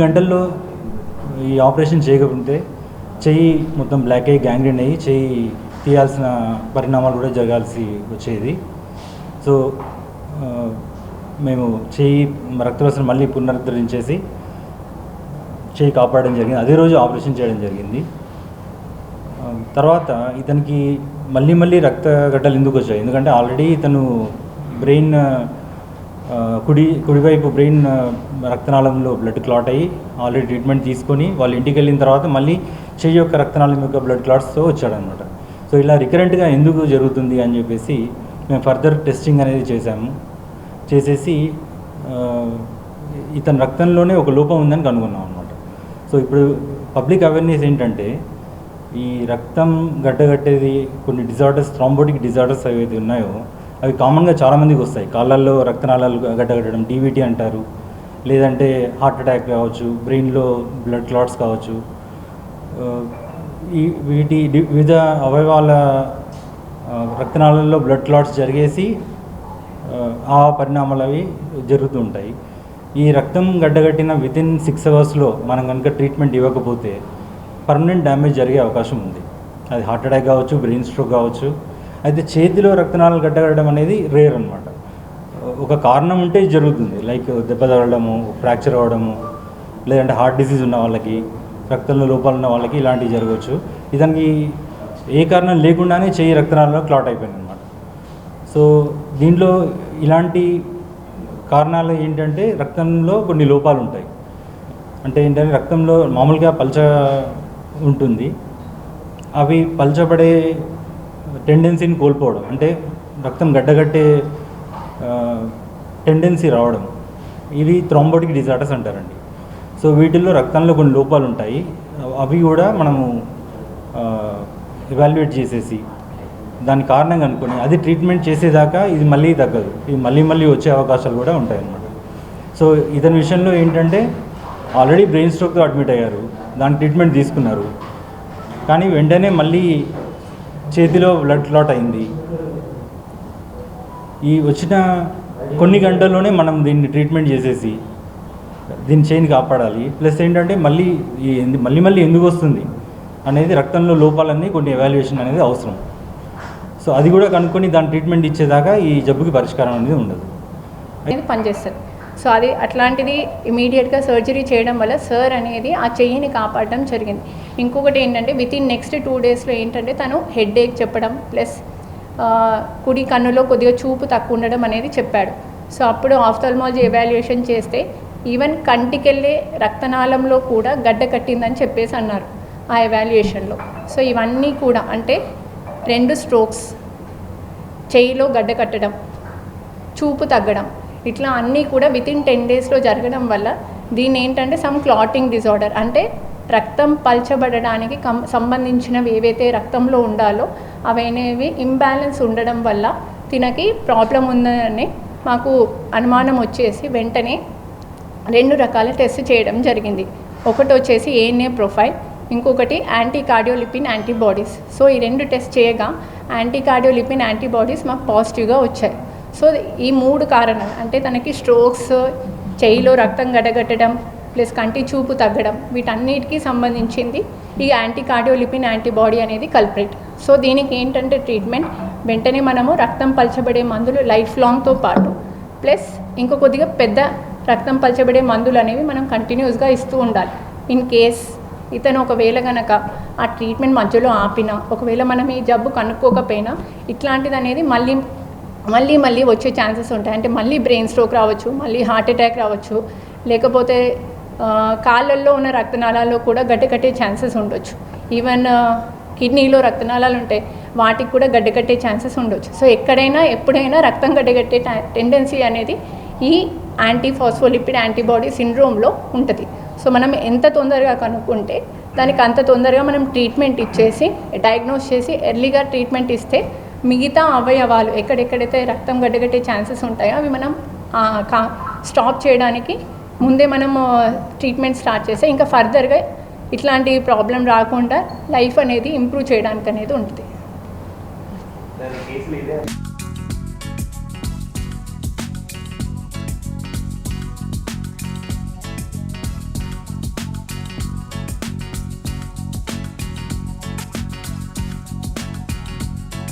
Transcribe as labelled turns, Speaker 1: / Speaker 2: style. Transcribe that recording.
Speaker 1: గంటల్లో ఈ ఆపరేషన్ చేయకపోతే చెయ్యి మొత్తం బ్లాక్ అయ్యి గ్యాంగ్రీన్ అయ్యి చెయ్యి తీయాల్సిన పరిణామాలు కూడా జరగాల్సి వచ్చేది. సో మేము చెయ్యి రక్తవసరం మళ్ళీ పునరుద్ధరించేసి చెయ్యి కాపాడడం జరిగింది. అదే రోజు ఆపరేషన్ చేయడం జరిగింది. తర్వాత ఇతనికి మళ్ళీ రక్తగడ్డలు ఎందుకు వచ్చాయి? ఎందుకంటే ఆల్రెడీ ఇతను బ్రెయిన్ కుడివైపు బ్రెయిన్ రక్తనాళంలో బ్లడ్ క్లాట్ అయ్యి ఆల్రెడీ ట్రీట్మెంట్ తీసుకొని వాళ్ళు ఇంటికి వెళ్ళిన తర్వాత మళ్ళీ చెయ్యి యొక్క రక్తనాళం యొక్క బ్లడ్ క్లాట్స్తో వచ్చాడనమాట. సో ఇలా రికరెంట్గా ఎందుకు జరుగుతుంది అని చెప్పేసి మేము ఫర్దర్ టెస్టింగ్ అనేది చేసేసి ఇతని రక్తంలోనే ఒక లోపం ఉందని కనుగొన్నాం అనమాట. సో ఇప్పుడు పబ్లిక్ అవేర్నెస్ ఏంటంటే ఈ రక్తం గడ్డగట్టేది కొన్ని డిజార్డర్స్, థ్రాంబోటిక్ డిజార్డర్స్ ఏవైతే ఉన్నాయో అవి కామన్గా చాలామందికి వస్తాయి. కాళ్ళల్లో రక్తనాళాలు గడ్డగట్టడం డీవీటీ అంటారు, లేదంటే హార్ట్ అటాక్ కావచ్చు, బ్రెయిన్లో బ్లడ్ క్లాట్స్ కావచ్చు. వీటి వివిధ అవయవాల రక్తనాళాల్లో బ్లడ్ క్లాట్స్ జరిగేసి ఆ పరిణామాలు అవి జరుగుతూ ఉంటాయి. ఈ రక్తం గడ్డగట్టిన వితిన్ 6 అవర్స్లో మనం కనుక ట్రీట్మెంట్ ఇవ్వకపోతే పర్మనెంట్ డ్యామేజ్ జరిగే అవకాశం ఉంది. అది హార్ట్ అటాక్ కావచ్చు, బ్రెయిన్ స్ట్రోక్ కావచ్చు. అయితే చేతిలో రక్తనాళాలు గడ్డగట్టడం అనేది రేర్ అనమాట. ఒక కారణం ఉంటే జరుగుతుంది, లైక్ దెబ్బ తగలడము, ఫ్రాక్చర్ అవ్వడము, లేదంటే హార్ట్ డిసీజ్ ఉన్న వాళ్ళకి, రక్తంలో లోపాలు ఉన్న వాళ్ళకి ఇలాంటివి జరగవచ్చు. ఇతనికి ఏ కారణం లేకుండానే చెయ్యి రక్తనాళాల్లో క్లాట్ అయిపోయింది అనమాట. సో దీంట్లో ఇలాంటి కారణాలు ఏంటంటే రక్తంలో కొన్ని లోపాలు ఉంటాయి. అంటే ఏంటంటే రక్తంలో మామూలుగా పల్చ ఉంటుంది, అవి పల్చబడే టెండెన్సీని కోల్పోవడం, అంటే రక్తం గడ్డగట్టే టెండెన్సీ రావడం, ఇవి థ్రాంబోటిక్ డిజార్డర్స్ అంటారండి. సో వీటిల్లో రక్తంలో కొన్ని లోపాలు ఉంటాయి. అవి కూడా మనము ఎవాల్యుయేట్ చేసేసి దాని కారణంగా అనుకుని అది ట్రీట్మెంట్ చేసేదాకా ఇది మళ్ళీ తగ్గదు, ఇది మళ్ళీ వచ్చే అవకాశాలు కూడా ఉంటాయి అన్నమాట. సో ఇతని విషయంలో ఏంటంటే ఆల్రెడీ బ్రెయిన్ స్ట్రోక్తో అడ్మిట్ అయ్యారు, దాని ట్రీట్మెంట్ తీసుకున్నారు, కానీ వెంటనే మళ్ళీ చేతిలో బ్లడ్ క్లాట్ అయింది. ఈ వచ్చిన కొన్ని గంటల్లోనే మనం దీన్ని ట్రీట్మెంట్ చేసేసి దీన్ని చేయిని కాపాడాలి. ప్లస్ ఏంటంటే మళ్ళీ ఎందుకు వస్తుంది అనేది రక్తంలో లోపాలన్నీ కొన్ని ఎవాల్యుయేషన్ అనేది అవసరం. సో అది కూడా కనుక్కొని దాని ట్రీట్మెంట్ ఇచ్చేదాకా ఈ జబ్బుకి పరిష్కారం అనేది ఉండదు,
Speaker 2: అనేది పనిచేస్తుంది. సో అది అట్లాంటిది ఇమీడియట్గా సర్జరీ చేయడం వల్ల సార్ అనేది ఆ చెయ్యిని కాపాడడం జరిగింది. ఇంకొకటి ఏంటంటే వితిన్ నెక్స్ట్ 2 డేస్లో ఏంటంటే తను హెడేక్ చెప్పడం, ప్లస్ కుడి కన్నులో కొద్దిగా చూపు తక్కువ ఉండడం అనేది చెప్పాడు. సో అప్పుడు ఆఫ్థల్మాలజీ ఎవాల్యుయేషన్ చేస్తే ఈవెన్ కంటికెళ్ళే రక్తనాళంలో కూడా గడ్డ కట్టిందని చెప్పేసి అన్నారు ఆ ఎవాల్యుయేషన్లో. సో ఇవన్నీ కూడా అంటే 2 స్ట్రోక్స్, చెయ్యిలో గడ్డ కట్టడం, చూపు తగ్గడం, ఇట్లా అన్నీ కూడా వితిన్ 10 డేస్లో జరగడం వల్ల దీన్ని ఏంటంటే సమ్ క్లాటింగ్ డిజార్డర్, అంటే రక్తం పల్చబడడానికి సంబంధించినవి ఏవైతే రక్తంలో ఉండాలో అవనేవి ఇంబ్యాలెన్స్ ఉండడం వల్ల తినకి ప్రాబ్లం ఉందని మాకు అనుమానం వచ్చేసి వెంటనే 2 రకాల టెస్ట్ చేయడం జరిగింది. ఒకటి వచ్చేసి ANA ప్రొఫైల్, ఇంకొకటి యాంటీ కార్డియోలిపిన్ యాంటీబాడీస్. సో ఈ 2 టెస్ట్ చేయగా యాంటీ కార్డియోలిపిన్ యాంటీబాడీస్ మాకు పాజిటివ్గా వచ్చాయి. సో ఈ 3 కారణాలు అంటే తనకి స్ట్రోక్స్, చెయ్యిలో రక్తం గడగట్టడం, ప్లస్ కంటి చూపు తగ్గడం, వీటన్నిటికీ సంబంధించింది ఈ యాంటీ కార్డియోలిపిన్ యాంటీబాడీ అనేది కల్ప్రిట్. సో దీనికి ఏంటంటే ట్రీట్మెంట్ వెంటనే మనము రక్తం పల్చబడే మందులు లైఫ్ లాంగ్తో పాటు ప్లస్ ఇంకో కొద్దిగా పెద్ద రక్తం పల్చబడే మందులు అనేవి మనం కంటిన్యూస్గా ఇస్తూ ఉండాలి. ఇన్ కేస్ ఇతను ఒకవేళ కనుక ఆ ట్రీట్మెంట్ మధ్యలో ఆపినా, ఒకవేళ మనం ఈ జబ్బు కనుక్కోకపోయినా ఇట్లాంటిది అనేది మళ్ళీ వచ్చే ఛాన్సెస్ ఉంటాయి. అంటే మళ్ళీ బ్రెయిన్ స్ట్రోక్ రావచ్చు, మళ్ళీ హార్ట్ అటాక్ రావచ్చు, లేకపోతే కాళ్ళల్లో ఉన్న రక్తనాళాల్లో కూడా గడ్డకట్టే ఛాన్సెస్ ఉండొచ్చు. ఈవెన్ కిడ్నీలో రక్తనాళాలు ఉంటాయి, వాటికి కూడా గడ్డకట్టే ఛాన్సెస్ ఉండొచ్చు. సో ఎక్కడైనా ఎప్పుడైనా రక్తం గడ్డగట్టే టెండెన్సీ అనేది ఈ యాంటీ ఫాస్ఫోలిపిడ్ యాంటీబాడీ సిండ్రోమ్లో ఉంటుంది. సో మనం ఎంత తొందరగా కనుక్కుంటే దానికి అంత తొందరగా మనం ట్రీట్మెంట్ ఇచ్చేసి డయాగ్నోస్ చేసి ఎర్లీగా ట్రీట్మెంట్ ఇస్తే మిగతా అవయవాలు ఎక్కడెక్కడైతే రక్తం గడ్డగట్టే ఛాన్సెస్ ఉంటాయో అవి మనం స్టాప్ చేయడానికి ముందే మనం ట్రీట్మెంట్ స్టార్ట్ చేస్తే ఇంకా ఫర్దర్గా ఇట్లాంటి ప్రాబ్లం రాకుండా లైఫ్ అనేది ఇంప్రూవ్ చేయడానికి అనేది ఉంటుంది.